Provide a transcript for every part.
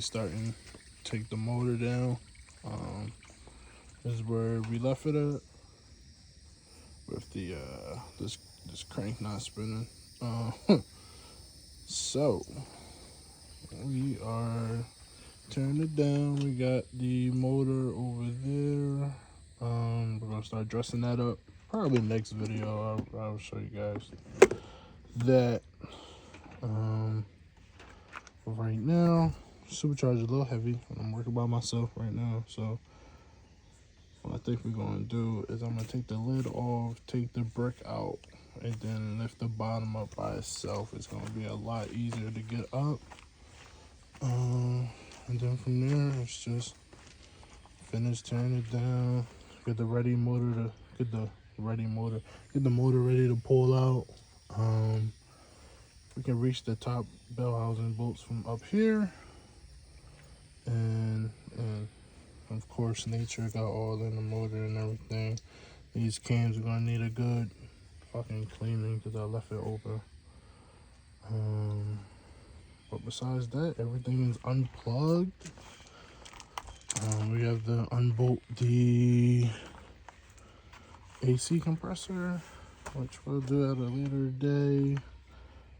starting to take the motor down. This is where we left it at with the this crank not spinning. So we are turning it down. We got the motor over there. We're gonna start dressing that up. Probably next video. I'll show you guys that. But right now, supercharger a little heavy. I'm working by myself right now, so what I think we're gonna do is I'm gonna take the lid off, take the brick out, and then lift the bottom up by itself. It's gonna be a lot easier to get up. And then from there, it's just finish turning it down, get the motor ready to pull out. We can reach the top bell housing bolts from up here, and of course nature got all in the motor and everything. These cams are gonna need a good fucking cleaning because I left it open. But besides that, everything is unplugged. We have to unbolt the AC compressor, which we'll do at a later day.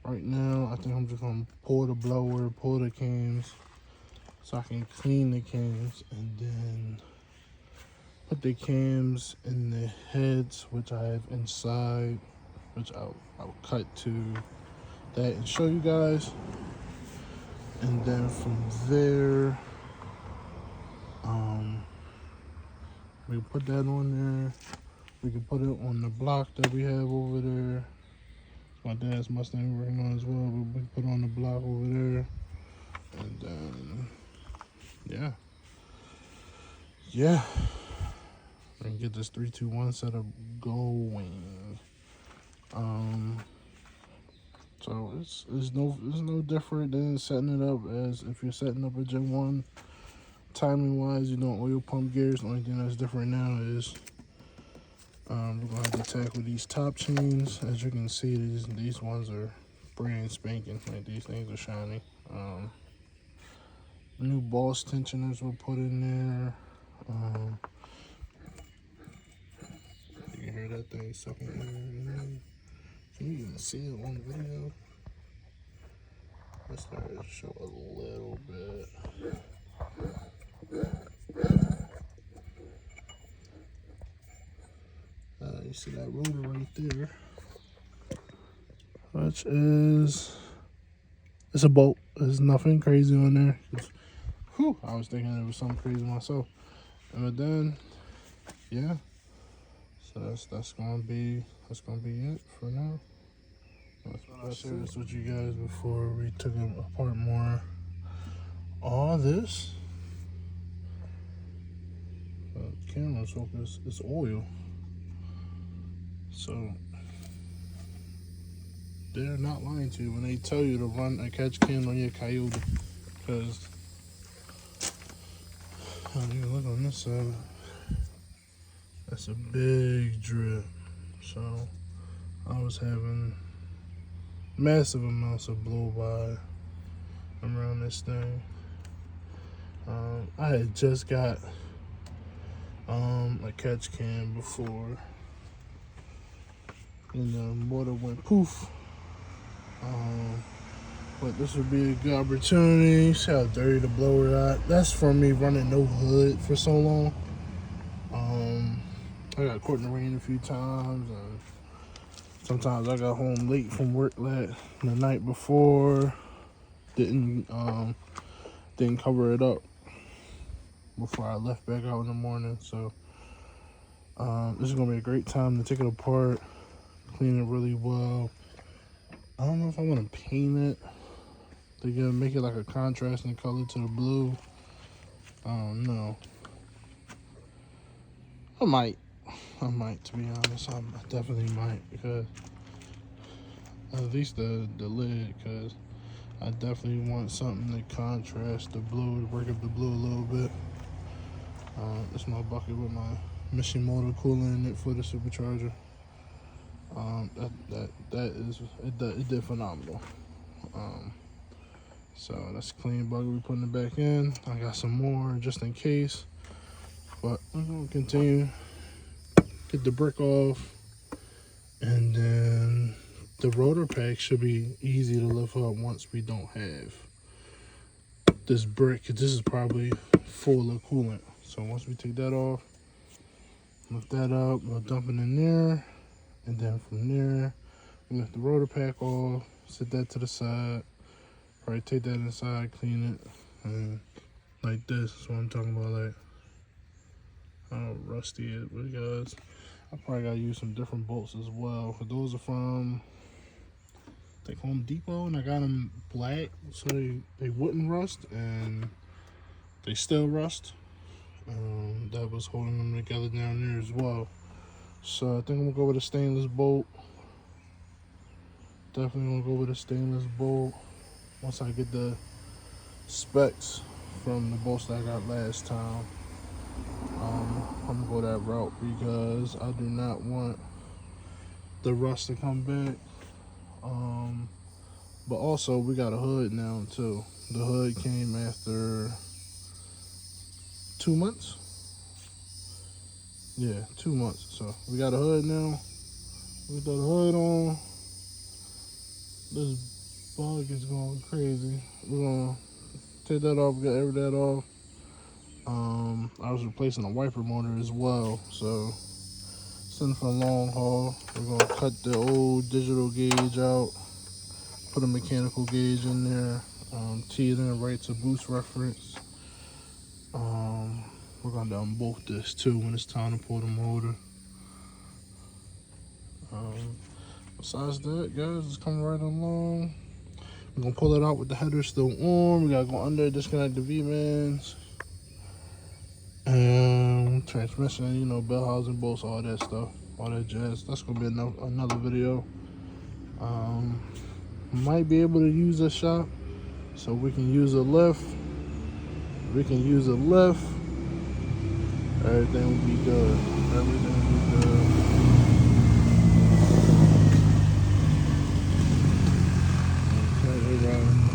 Right now, I think I'm just gonna pull the blower, pull the cams, so I can clean the cams, and then put the cams in the heads, which I have inside, which I'll cut to that and show you guys. And then from there, we can put that on there. We can put it on the block that we have over there. My dad's Mustang working on as well, but we can put on the block over there. And then, yeah. We can get this 3-2-1 setup going. So it's no different than setting it up as if you're setting up a Gen 1. Timing wise, you know, oil pump gears. The only thing that's different now is we're gonna have to tackle these top chains. As you can see, these ones are brand spanking. Like, these things are shiny. New boss tensioners were put in there. You can hear that thing sucking in. Can you even see it on the video? Let's start to show a little bit. You see that rotor right there, which is, it's a bolt. There's nothing crazy on there. Whew, I was thinking it was something crazy myself. But then, yeah. So that's gonna be it for now. I'll share this with you guys before we took it apart more. All this, camera's focus, it's oil. So they're not lying to you when they tell you to run a catch can on your Coyote, because I don't even look on this side. That's a big drip. So I was having massive amounts of blow by around this thing. I had just got a catch can before, and the water went poof. But this would be a good opportunity. See how dirty the blower got. That's from me running no hood for so long. I got caught in the rain a few times, and sometimes I got home late from work the night before. Didn't cover it up before I left back out in the morning. So this is gonna be a great time to take it apart, clean it really well. I don't know if I want to paint it. They're gonna make it like a contrasting color to the blue. I don't know. I might, to be honest. I definitely might, because at least the lid, because I definitely want something to contrast the blue, to break up the blue a little bit. This is my bucket with my Mishimoto cooler in it for the supercharger. It did phenomenal. So that's clean bugger. We putting it back in. I got some more just in case, but I'm gonna continue. Get the brick off, and then the rotor pack should be easy to lift up once we don't have this brick. This is probably full of coolant. So once we take that off, lift that up, we'll dump it in there, and then from there, we lift the rotor pack off, set that to the side, probably take that inside, clean it, and like this is what I'm talking about, like how rusty it is, guys. I probably gotta use some different bolts as well. Those are from, I think, Home Depot, and I got them black so they wouldn't rust, and they still rust. That was holding them together down there as well. So I think I'm gonna go with a stainless bolt. Definitely gonna go with a stainless bolt once I get the specs from the bolts that I got last time. I'm gonna go that route because I do not want the rust to come back. But also we got a hood now too. The hood came after 2 months. Yeah, 2 months. So we got a hood now. We got the hood on. This bug is going crazy. We're gonna take that off, get every that off. I was replacing a wiper motor as well, so sitting for a long haul. We're gonna cut the old digital gauge out, put a mechanical gauge in there, tee it in right to boost reference. We're gonna unbolt this too when it's time to pull the motor. Besides that, guys, it's coming right along. We're gonna pull it out with the header still on. We gotta go under, disconnect the V-bands. Transmission, you know, bell housing, bolts, all that stuff, all that jazz. That's gonna be another video. Might be able to use a shop, so we can use a lift. Everything will be good. Everything will be good.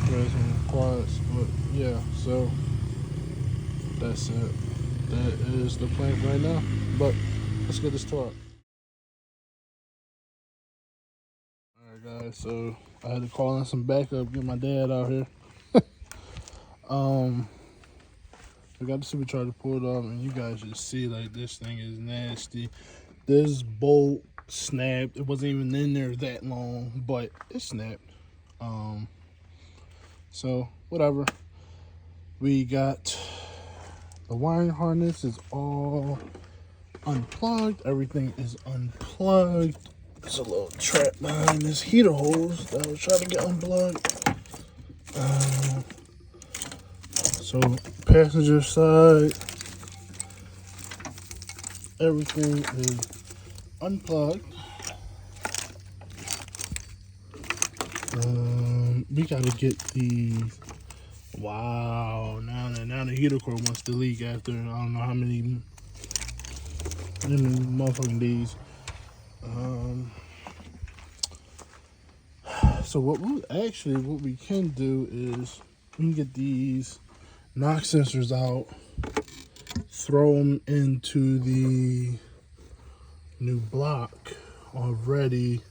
Okay, some quads, but yeah, so that's it. That is the plan right now, but let's get this torque. Alright guys, so I had to call in some backup, get my dad out here. I got the supercharger pulled up, and you guys just see, like, this thing is nasty. This bolt snapped. It wasn't even in there that long, but it snapped. So whatever. We got the wiring harness is all unplugged. Everything is unplugged. There's a little trap behind this heater hose that I was trying to get unplugged. So passenger side, everything is unplugged. We gotta get these. Wow, now the heater core wants to leak after I don't know how many motherfucking days. So what we can do is we can get these knock sensors out, throw them into the new block already,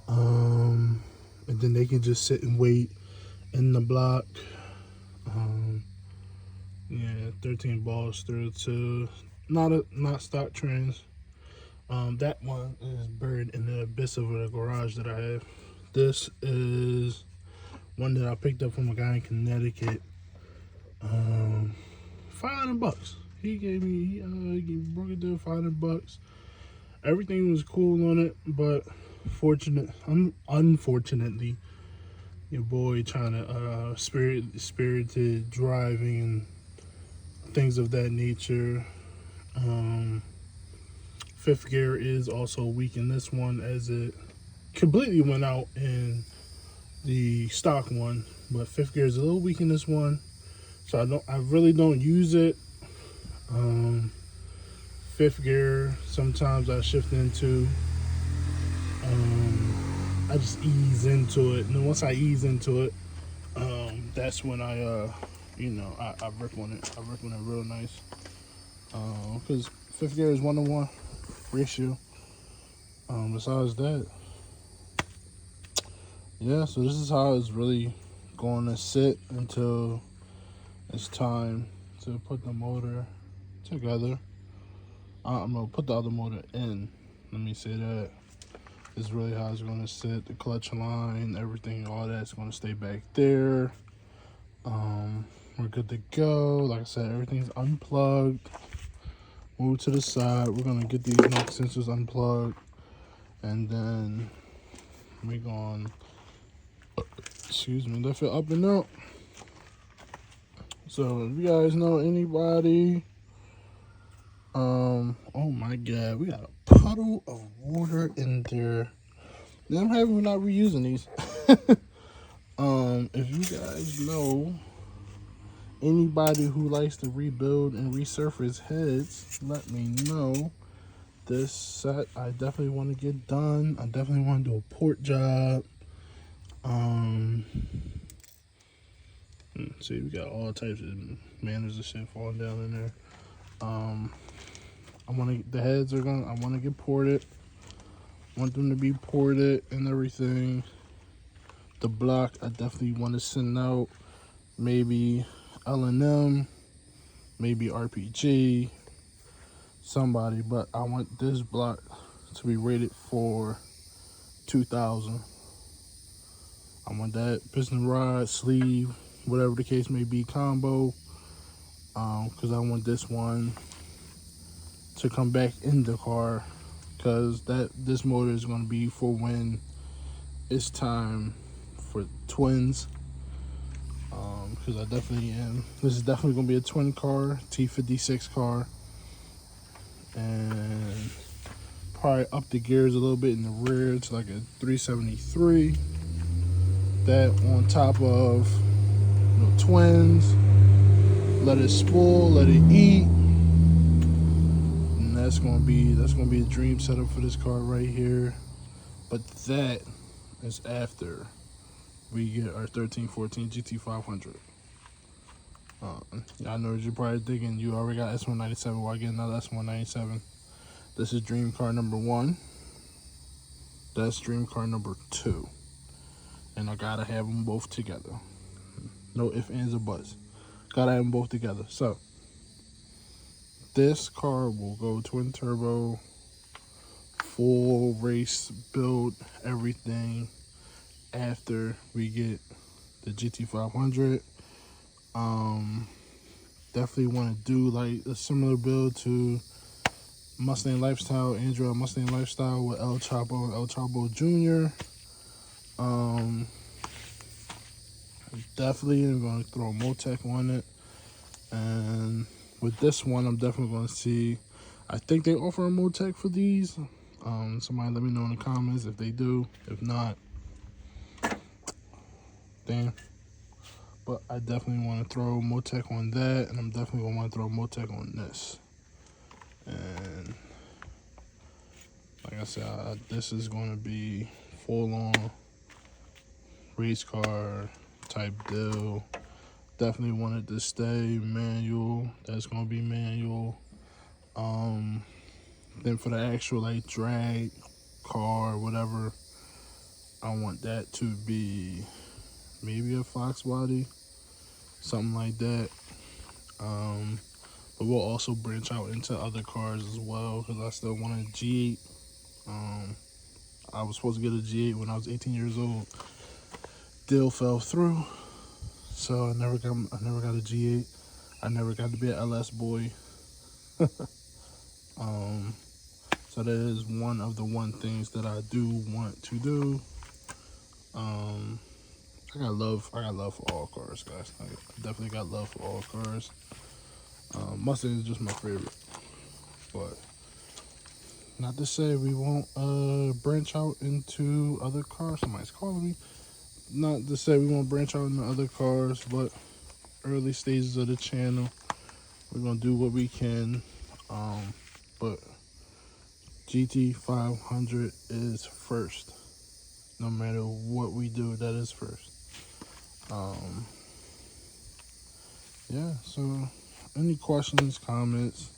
and then they can just sit and wait in the block. Yeah, 13 balls through to not stock trends. That one is buried in the abyss of the garage that I have. This is one that I picked up from a guy in Connecticut. $500. He gave me, he broke it down $500. Everything was cool on it, but unfortunately, your boy trying to spirited driving and things of that nature. Fifth gear is also weak in this one, as it completely went out in the stock one, but fifth gear is a little weak in this one, so I really don't use it. Fifth gear, sometimes I shift into, I just ease into it, and then once I ease into it, that's when I rip on it. I rip on it real nice. Because fifth gear is 1-to-1 ratio. Besides that, yeah. So this is how it's really going to sit until it's time to put the motor together. I'm gonna put the other motor in. Let me say that. This is really how it's gonna sit. The clutch line, everything, all that's gonna stay back there. We're good to go. Like I said, everything's unplugged. Move to the side. We're gonna get these knock sensors unplugged, and then we're gonna, lift it up and out. So if you guys know anybody, oh my god, we got a puddle of water in there. I'm happy we're not reusing these. If you guys know anybody who likes to rebuild and resurface heads, let me know. This set I definitely want to get done. I definitely want to do a port job. See, we got all types of manners and shit falling down in there. I want to get ported. Want them to be ported and everything. The block I definitely want to send out. Maybe L&M, maybe RPG, somebody, but I want this block to be rated for 2000. I want that piston rod, sleeve, whatever the case may be, combo, because I want this one to come back in the car, because this motor is going to be for when it's time for twins. Because I definitely am. This is definitely going to be a twin car, T56 car, and probably up the gears a little bit in the rear to like a 373. That on top of twins. Let it spoil, let it eat, and that's gonna be a dream setup for this car right here. But that is after we get our 1314 GT500. I know you're probably thinking you already got S197. Why get another S197? This is dream car number 1. That's dream car number 2, and I gotta have them both together. No ifs, ands, or buts. Gotta have them both together. So this car will go twin turbo, full race build, everything after we get the GT500. Definitely want to do like a similar build to Mustang Lifestyle, Android Mustang Lifestyle with El Chapo Jr. Definitely I'm going to throw Motec on it. And with this one, I'm definitely going to see. I think they offer a Motec for these. Somebody let me know in the comments if they do. If not, damn. But I definitely want to throw Motec on that, and I'm definitely going to want to throw Motec on this. And like I said, this is going to be full-on race car type deal. Definitely wanted to stay manual. That's going to be manual. Then for the actual like drag car, whatever, I want that to be maybe a Fox body, something like that. But we'll also branch out into other cars as well, because I still want a G8. I was supposed to get a G8 when I was 18 years old. Deal fell through, so I never got a G8. I never got to be an LS boy. So that is one of the things that I do want to do. I got love for all cars, guys. I definitely got love for all cars. Mustang is just my favorite, but not to say we won't branch out into other cars. Somebody's calling me. Not to say we won't branch out into other cars, but early stages of the channel, we're gonna do what we can. But GT500 is first. No matter what we do, that is first. yeah, so any questions, comments,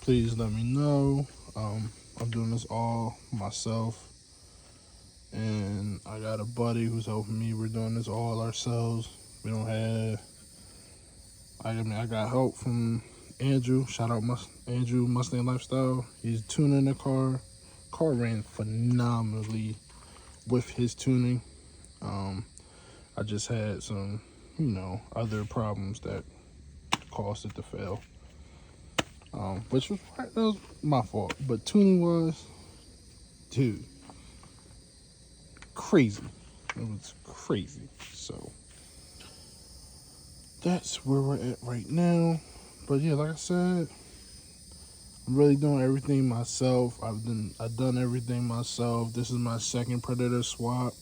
please let me know. I'm doing this all myself, and I got a buddy who's helping me. We're doing this all ourselves. We don't have, I got help from Andrew. Shout out Andrew Mustang Lifestyle. He's tuning the car. Car ran phenomenally with his tuning. I just had some, other problems that caused it to fail. Which was, that was my fault. But tuning was, dude, crazy. It was crazy. So that's where we're at right now. But yeah, like I said, I'm really doing everything myself. I've done everything myself. This is my second Predator swap.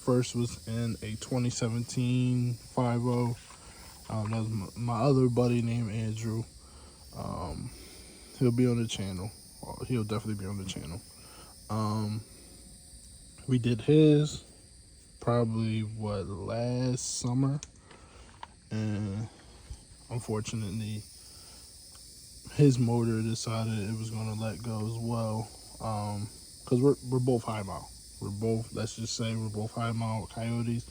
First was in a 2017 5.0. That was my other buddy named Andrew. He'll be on the channel. He'll definitely be on the channel. We did his probably last summer, and unfortunately his motor decided it was going to let go as well, because we're both high mile. Let's just say we're both high mile Coyotes.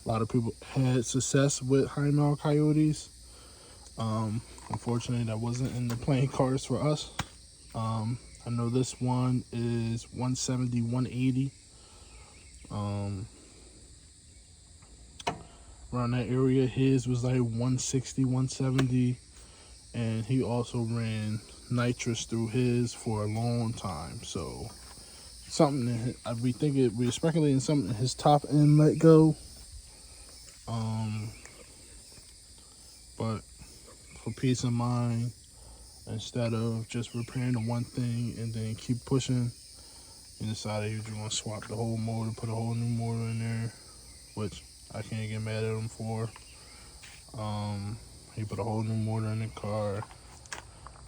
A lot of people had success with high mile Coyotes. Unfortunately, that wasn't in the playing cards for us. I know this one is 170, 180. Around that area. His was like 160, 170. And he also ran nitrous through his for a long time. So something that we're speculating something his top end let go. But for peace of mind, instead of just repairing the one thing and then keep pushing, he decided he was going to swap the whole motor, put a whole new motor in there, which I can't get mad at him for. He put a whole new motor in the car,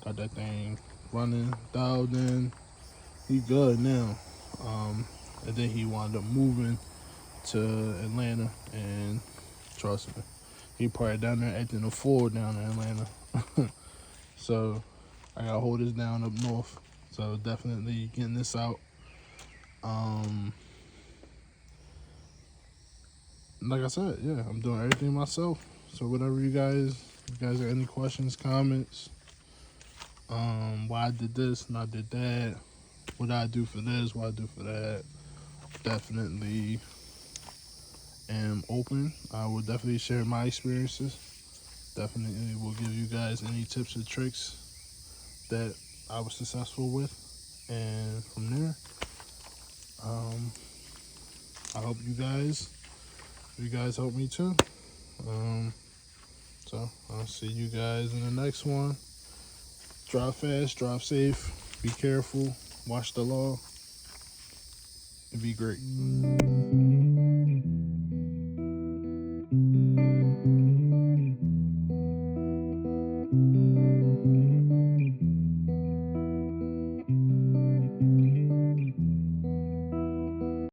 got that thing running, dialed in. He good now. And then he wound up moving to Atlanta, and trust me, he probably down there acting a fool down in Atlanta. So I gotta hold this down up north. So definitely getting this out. Like I said, yeah, I'm doing everything myself. So whatever you guys have any questions, comments, why I did this and I did that, what I do for this, what I do for that, definitely am open. I will definitely share my experiences. Definitely will give you guys any tips and tricks that I was successful with. And from there, I hope you guys help me too. So I'll see you guys in the next one. Drive fast, drive safe, be careful, watch the law, and be great.